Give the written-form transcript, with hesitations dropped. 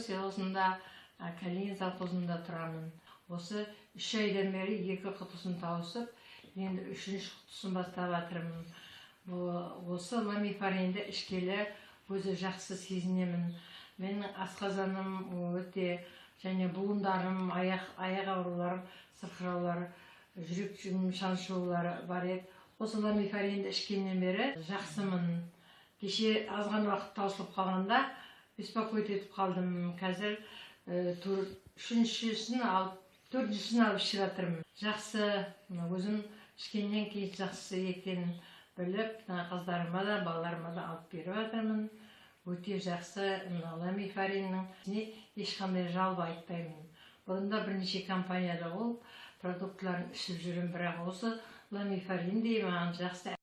селосында Калинин совхозында тұрамын. Осы 3 айдан бері 2 құтысын тауысып, енді 3-ші құтысын бастап жатырмын. Осы ламифаринді ішкелі өзі жақсы сезінемін. Менің асқазаным өте, және буындарым, аяқ ауруларым, сырқыраулар, жүрек шаншулары бар еді. Осы ламифаринді ішкеннен бері жақсымын. Кеше азған уақыт таусылып қалғанда беспокоит етіп қалдым. Қазір 4-шісін алып ішіп жатырмын. Жақсы, өзім ішкеннен кейін жақсы екенін біліп, қыздарыма да, балаларыма да алып беріп жатырмын. Өте жақсы ламифариннің ешқандай жалпы айтпаймын. Бұрында бірнеше компанияда ол продуктларын ішіп жүрмін, бірақ осы ламифарин де маған жақсы